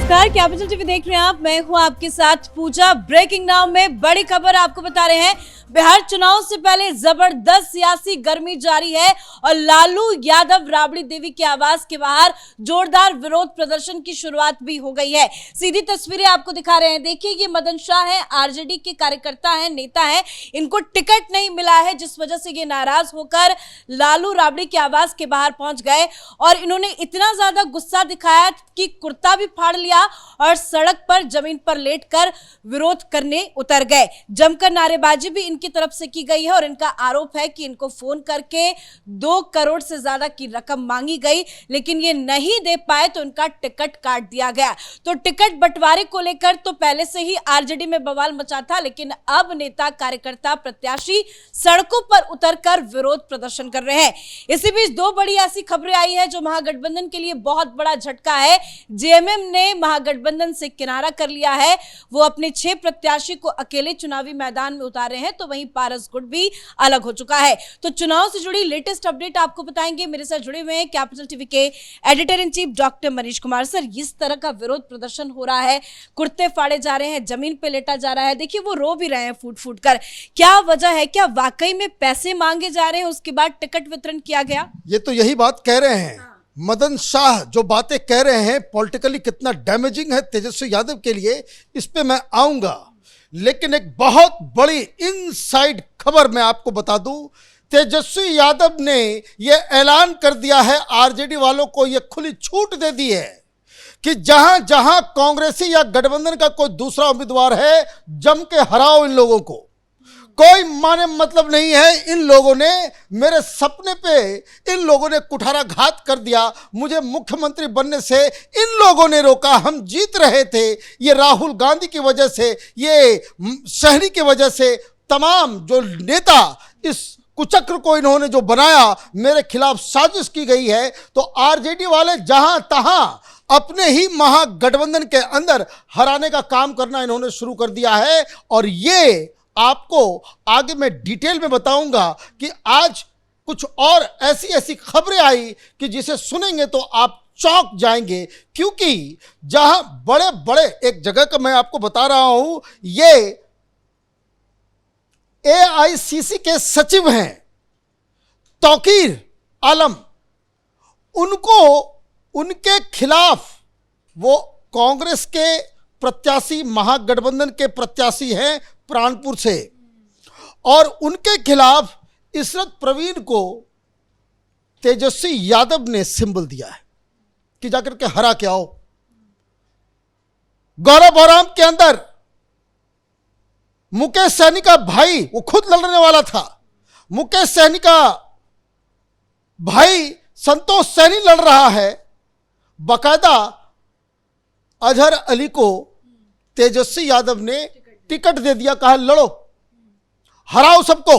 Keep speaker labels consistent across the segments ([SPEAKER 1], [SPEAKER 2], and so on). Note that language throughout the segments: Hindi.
[SPEAKER 1] नमस्कार, कैपिटल टीवी देख रहे हैं आप। मैं हूं आपके साथ पूजा। ब्रेकिंग नाउ में बड़ी खबर आपको बता रहे हैं। बिहार चुनाव से पहले जबरदस्त सियासी गर्मी जारी है और लालू यादव राबड़ी देवी के आवास के बाहर जोरदार विरोध प्रदर्शन की शुरुआत भी हो गई है। सीधी तस्वीरें आपको दिखा रहे हैं। देखिए, ये मदन शाह है, आरजेडी के कार्यकर्ता है, नेता है। इनको टिकट नहीं मिला है, जिस वजह से ये नाराज होकर लालू राबड़ी के आवास के बाहर पहुंच गए और इन्होंने इतना ज्यादा गुस्सा दिखाया कि कुर्ता भी फाड़ लिया और सड़क पर जमीन पर लेटकर विरोध करने उतर गए। जमकर नारेबाजी भी इनकी तरफ से की गई है और इनका आरोप है कि इनको फोन करके 2 करोड़ से ज्यादा की रकम मांगी गई, लेकिन ये नहीं दे पाए तो इनका टिकट काट दिया गया। तो टिकट बंटवारे को लेकर तो पहले से ही आरजेडी में बवाल मचा था, लेकिन अब नेता, कार्यकर्ता, प्रत्याशी सड़कों पर उतरकर विरोध प्रदर्शन कर रहे हैं। इसी बीच 2 बड़ी ऐसी खबरें आई है जो महागठबंधन के लिए बहुत बड़ा झटका है। जेएमएम ने महागठबंधन से किनारा कर लिया है। वो अपने 6 प्रत्याशी को अकेले चुनावी मैदान में उतारे हैं, तो वहीं पारस गुट भी अलग हो चुका है। तो चुनाव से जुड़ी लेटेस्ट अपडेट आपको बताएंगे। मेरे साथ जुड़े हुए हैं कैपिटल टीवी के editor in chief doctor Manish Kumar. Sir, इस तरह का विरोध प्रदर्शन हो रहा है, कुर्ते फाड़े जा रहे हैं, जमीन पे लेटा जा रहा है, देखिए वो रो भी रहे हैं फूट फूट कर। क्या वजह है? क्या वाकई में पैसे मांगे जा रहे हैं, उसके बाद टिकट वितरण किया गया?
[SPEAKER 2] ये तो यही बात कह रहे हैं। मदन शाह जो बातें कह रहे हैं पॉलिटिकली कितना डैमेजिंग है तेजस्वी यादव के लिए, इस पे मैं आऊंगा। लेकिन एक बहुत बड़ी इनसाइड खबर मैं आपको बता दूं। तेजस्वी यादव ने यह ऐलान कर दिया है, आरजेडी वालों को यह खुली छूट दे दी है कि जहां जहां कांग्रेसी या गठबंधन का कोई दूसरा उम्मीदवार है, जम के हराओ इन लोगों को। कोई माने मतलब नहीं है। इन लोगों ने मेरे सपने पे इन लोगों ने कुठाराघात कर दिया। मुझे मुख्यमंत्री बनने से इन लोगों ने रोका। हम जीत रहे थे। ये राहुल गांधी की वजह से, ये शहरी की वजह से, तमाम जो नेता, इस कुचक्र को इन्होंने जो बनाया, मेरे खिलाफ साजिश की गई है। तो आरजेडी वाले जहां तहां अपने ही महागठबंधन के अंदर हराने का काम करना इन्होंने शुरू कर दिया है। और ये आपको आगे मैं डिटेल में बताऊंगा कि आज कुछ और ऐसी ऐसी खबरें आई कि जिसे सुनेंगे तो आप चौंक जाएंगे। क्योंकि जहां बड़े बड़े, एक जगह का मैं आपको बता रहा हूं, ये एआईसीसी के सचिव हैं तौकीर आलम, उनको, उनके खिलाफ, वो कांग्रेस के प्रत्याशी, महागठबंधन के प्रत्याशी हैं प्राणपुर से, और उनके खिलाफ इशरत प्रवीण को तेजस्वी यादव ने सिंबल दिया है कि जाकर के हरा के आओ। गौरव बौराम के अंदर मुकेश सहनी का भाई, वो खुद लड़ने वाला था, मुकेश सहनी का भाई संतोष सहनी लड़ रहा है। बाकायदा अजहर अली को तेजस्वी यादव ने टिकट दे दिया, कहा लड़ो, हराओ सबको।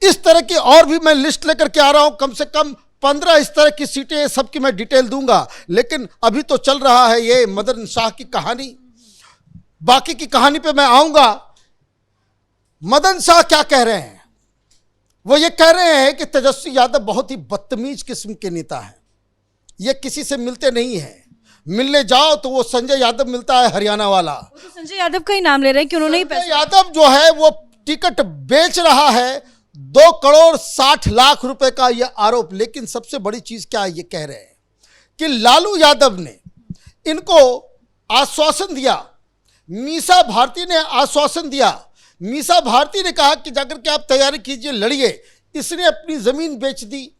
[SPEAKER 2] इस तरह की और भी मैं लिस्ट लेकर के आ रहा हूं, कम से कम 15 इस तरह की सीटें, सबकी मैं डिटेल दूंगा। लेकिन अभी तो चल रहा है ये मदन शाह की कहानी। बाकी की कहानी पे मैं आऊंगा। मदन शाह क्या कह रहे हैं? वो ये कह रहे हैं कि तेजस्वी यादव बहुत ही बदतमीज किस्म के नेता है, ये किसी से मिलते नहीं है। मिलने जाओ तो वो संजय यादव मिलता है, हरियाणा वाला। वो
[SPEAKER 1] तो संजय यादव का ही नाम ले रहे हैं कि उन्होंने ही पैसे।
[SPEAKER 2] यादव जो है वो टिकट बेच रहा है, 2 करोड़ 60 लाख रुपए का ये आरोप। लेकिन सबसे बड़ी चीज क्या है, ये कह रहे हैं कि लालू यादव ने इनको आश्वासन दिया, मीसा भारती ने आश्वासन दिया। मीसा भारती ने कहा कि जाकर के आप तैयारी कीजिए, लड़िए। इसने अपनी जमीन बेच दी,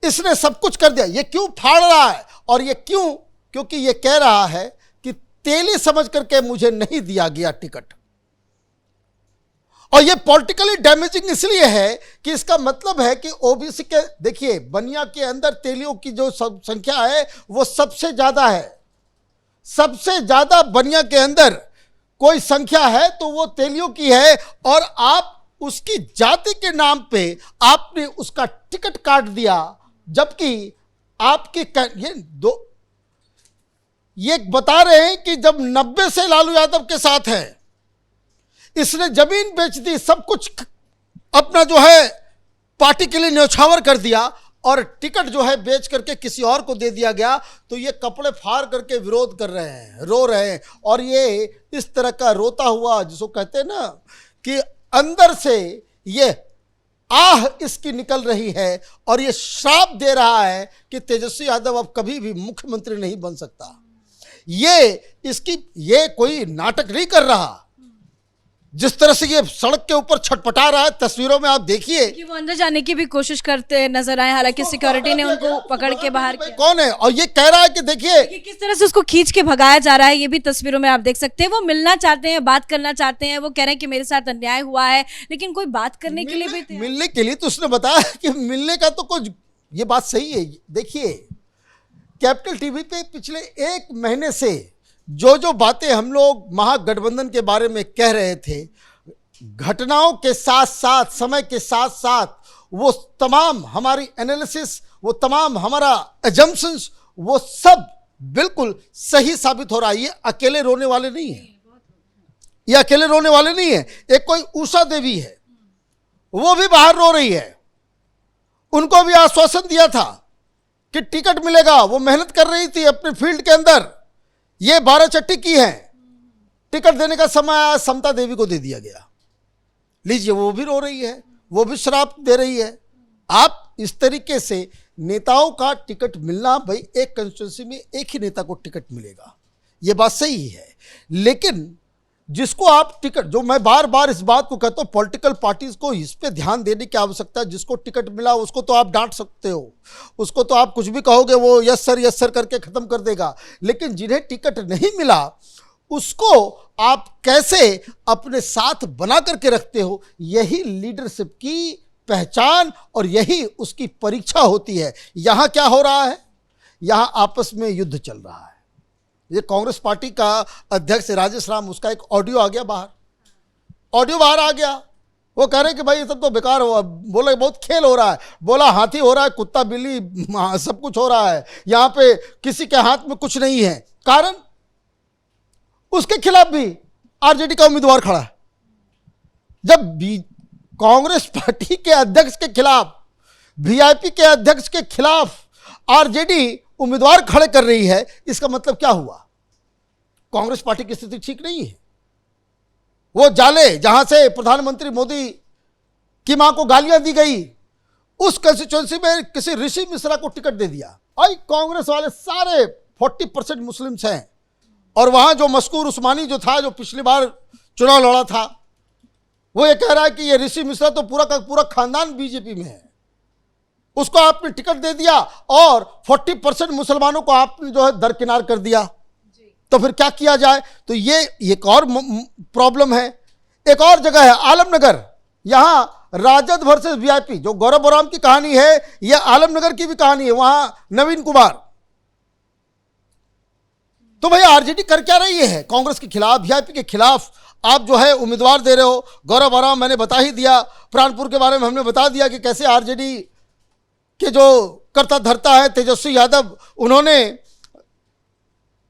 [SPEAKER 2] इसने सब कुछ कर दिया। ये क्यों फाड़ रहा है? और ये क्यों? क्योंकि ये कह रहा है कि तेली समझ करके मुझे नहीं दिया गया टिकट। और ये पॉलिटिकली डैमेजिंग इसलिए है कि इसका मतलब है कि ओबीसी के, देखिए बनिया के अंदर तेलियों की जो संख्या है वो सबसे ज्यादा है। सबसे ज्यादा बनिया के अंदर कोई संख्या है तो वो तेलियों की है। और आप उसकी जाति के नाम पे आपने उसका टिकट काट दिया, जबकि आपकी ये बता रहे हैं कि जब 90 से लालू यादव के साथ है, इसने जमीन बेच दी, सब कुछ अपना जो है पार्टी के लिए न्यौछावर कर दिया। और टिकट जो है बेच करके किसी और को दे दिया गया, तो ये कपड़े फाड़ करके विरोध कर रहे हैं, रो रहे हैं। और ये इस तरह का रोता हुआ, जिसको कहते हैं ना कि अंदर से ये आह इसकी निकल रही है और ये श्राप दे रहा है कि तेजस्वी यादव अब कभी भी मुख्यमंत्री नहीं बन सकता। ये कोई नाटक नहीं कर रहा। जिस तरह से ये सड़क के ऊपर छटपटा रहा है, तस्वीरों में आप देखिए
[SPEAKER 1] कि वो अंदर जाने की भी कोशिश करते नजर आए, हालांकि सिक्योरिटी ने उनको पकड़ के बाहर किया।
[SPEAKER 2] कौन है? और ये कह रहा है कि देखिए
[SPEAKER 1] किस तरह से उसको खींच के भगाया जा रहा है, ये भी तस्वीरों में आप देख सकते हैं। वो मिलना चाहते हैं, बात करना चाहते हैं, वो कह रहे हैं कि मेरे साथ अन्याय हुआ है, लेकिन कोई बात करने के लिए भी
[SPEAKER 2] मिलने के लिए तो उसने बताया कि मिलने का तो कुछ, ये बात सही है। देखिए कैपिटल टीवी पे पिछले 1 महीने से जो बातें हम लोग महागठबंधन के बारे में कह रहे थे, घटनाओं के साथ साथ, समय के साथ साथ, वो तमाम हमारी एनालिसिस, वो तमाम हमारा एजम्पशंस, वो सब बिल्कुल सही साबित हो रहा है। ये अकेले रोने वाले नहीं है, ये अकेले रोने वाले नहीं है। एक कोई उषा देवी है, वो भी बाहर रो रही है। उनको भी आश्वासन दिया था कि टिकट मिलेगा, वो मेहनत कर रही थी अपने फील्ड के अंदर। ये 12 चट्टी की है, टिकट देने का समय आया, समता देवी को दे दिया गया। लीजिए, वो भी रो रही है, वो भी श्राप दे रही है। आप इस तरीके से नेताओं का टिकट मिलना, भाई एक कंस्टिट्यूंसी में एक ही नेता को टिकट मिलेगा, ये बात सही है। लेकिन जिसको आप टिकट, जो मैं बार बार इस बात को कहता हूँ, पॉलिटिकल पार्टीज को इस पे ध्यान देने की आवश्यकता है। जिसको टिकट मिला उसको तो आप डांट सकते हो, उसको तो आप कुछ भी कहोगे, वो यस सर करके खत्म कर देगा। लेकिन जिन्हें टिकट नहीं मिला, उसको आप कैसे अपने साथ बना करके रखते हो, यही लीडरशिप की पहचान और यही उसकी परीक्षा होती है। यहां क्या हो रहा है? यहां आपस में युद्ध चल रहा है। ये कांग्रेस पार्टी का अध्यक्ष राजेश राम, उसका एक ऑडियो आ गया बाहर, ऑडियो बाहर आ गया। वो कह रहे कि भाई ये सब तो बेकार हुआ, बोले बहुत खेल हो रहा है, बोला हाथी हो रहा है, कुत्ता बिल्ली सब कुछ हो रहा है, यहाँ पे किसी के हाथ में कुछ नहीं है। कारण उसके खिलाफ भी आरजेडी का उम्मीदवार खड़ा है। जब कांग्रेस पार्टी के अध्यक्ष के खिलाफ, वीआईपी के अध्यक्ष के खिलाफ आरजेडी उम्मीदवार खड़े कर रही है, इसका मतलब क्या हुआ? कांग्रेस पार्टी की स्थिति ठीक नहीं है। वो जाले जहां से प्रधानमंत्री मोदी की मां को गालियां दी गई, उस कंस्टिट्यूएंसी में किसी ऋषि मिश्रा को टिकट दे दिया। भाई कांग्रेस वाले सारे 40% मुस्लिम्स हैं, और वहां जो मशकूर उस्मानी जो था, जो पिछली बार चुनाव लड़ा था, वो ये कह रहा है कि ये ऋषि मिश्रा तो पूरा का पूरा खानदान बीजेपी में है, उसको आपने टिकट दे दिया और 40% मुसलमानों को आपने जो है दरकिनार कर दिया। तो फिर क्या किया जाए? तो ये एक और प्रॉब्लम है। एक और जगह है आलमनगर, यहां राजद वर्सेस वीआईपी, जो गौरव बोराम की कहानी है, यह आलमनगर की भी कहानी है। वहां नवीन कुमार, तो भाई आरजेडी कर क्या रही है? कांग्रेस के खिलाफ, वीआईपी के खिलाफ आप जो है उम्मीदवार दे रहे हो। गौरव बोराम मैंने बता ही दिया, प्राणपुर के बारे में हमने बता दिया कि कैसे आरजेडी के जो करता धरता है तेजस्वी यादव, उन्होंने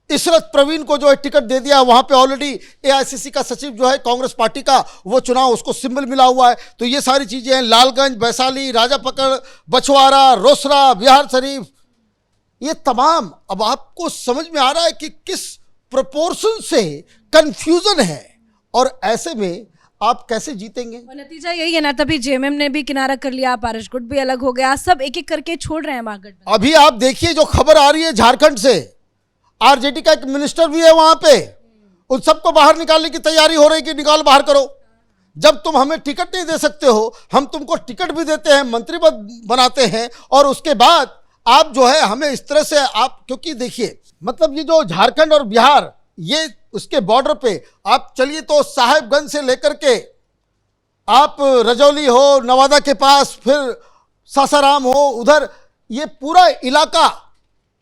[SPEAKER 2] इशरत प्रवीण को जो है टिकट दे दिया। वहां पे ऑलरेडी एआईसीसी का सचिव जो है कांग्रेस पार्टी का, वो चुनाव उसको सिंबल मिला हुआ है। तो ये सारी चीजें हैं, लालगंज, वैशाली, राजापकड़, बछवाड़ा, रोसड़ा, बिहार शरीफ, ये तमाम। अब आपको समझ में आ रहा है कि किस प्रोपोर्शन से कंफ्यूजन है, और ऐसे में आप कैसे जीतेंगे?
[SPEAKER 1] और नतीजा यही है ना, तभी जेएमएम ने भी किनारा कर लिया, पारस गुट भी अलग हो गया, सब एक एक करके छोड़ रहे हैं महागठबंधन।
[SPEAKER 2] अभी आप देखिए जो खबर आ रही है झारखंड से, आरजेडी का एक मिनिस्टर भी है वहां पे, उन सबको बाहर निकालने की तैयारी हो रही कि निकाल बाहर करो। जब तुम हमें टिकट नहीं दे सकते हो, हम तुमको टिकट भी देते हैं, मंत्री पद बनाते हैं, और उसके बाद आप जो है हमें इस तरह से आप, क्योंकि देखिए मतलब ये जो झारखंड और बिहार, ये उसके बॉर्डर पे आप चलिए तो साहेबगंज से लेकर के आप रजौली हो, नवादा के पास, फिर सासाराम हो, उधर ये पूरा इलाका,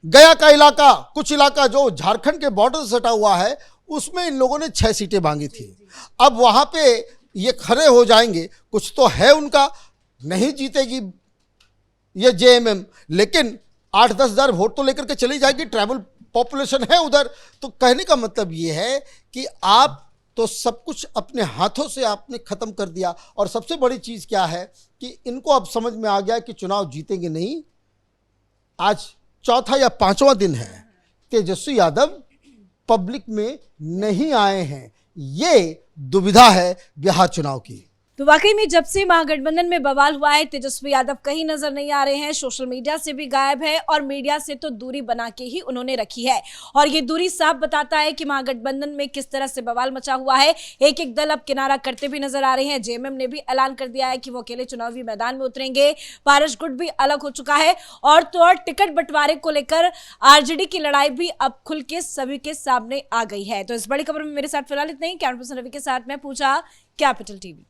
[SPEAKER 2] गया का इलाका, कुछ इलाका जो झारखंड के बॉर्डर से सटा हुआ है, उसमें इन लोगों ने 6 सीटें मांगी थी। अब वहां पे ये खड़े हो जाएंगे, कुछ तो है उनका, नहीं जीतेगी ये जेएमएम, लेकिन 8-10 हज़ार वोट तो लेकर के चली जाएगी, ट्राइबल पॉपुलेशन है उधर। तो कहने का मतलब ये है कि आप तो सब कुछ अपने हाथों से आपने खत्म कर दिया। और सबसे बड़ी चीज़ क्या है कि इनको अब समझ में आ गया कि चुनाव जीतेंगे नहीं, आज चौथा या पांचवा दिन है, तेजस्वी यादव पब्लिक में नहीं आए हैं। ये दुविधा है बिहार चुनाव की।
[SPEAKER 1] तो वाकई में जब से महागठबंधन में बवाल हुआ है, तेजस्वी यादव कहीं नजर नहीं आ रहे हैं, सोशल मीडिया से भी गायब है और मीडिया से तो दूरी बना के ही उन्होंने रखी है। और ये दूरी साफ बताता है कि महागठबंधन में किस तरह से बवाल मचा हुआ है। एक एक दल अब किनारा करते भी नजर आ रहे हैं। जेएमएम ने भी ऐलान कर दिया है कि वो अकेले चुनावी मैदान में उतरेंगे। पारस गुट भी अलग हो चुका है और तो और टिकट बंटवारे को लेकर आरजेडी की लड़ाई भी अब खुल के सभी के सामने आ गई है। तो इस बड़ी खबर में मेरे साथ फिलहाल इतना ही। कैमरा पर्सन रवि के साथ मैं पूजा, कैपिटल टीवी।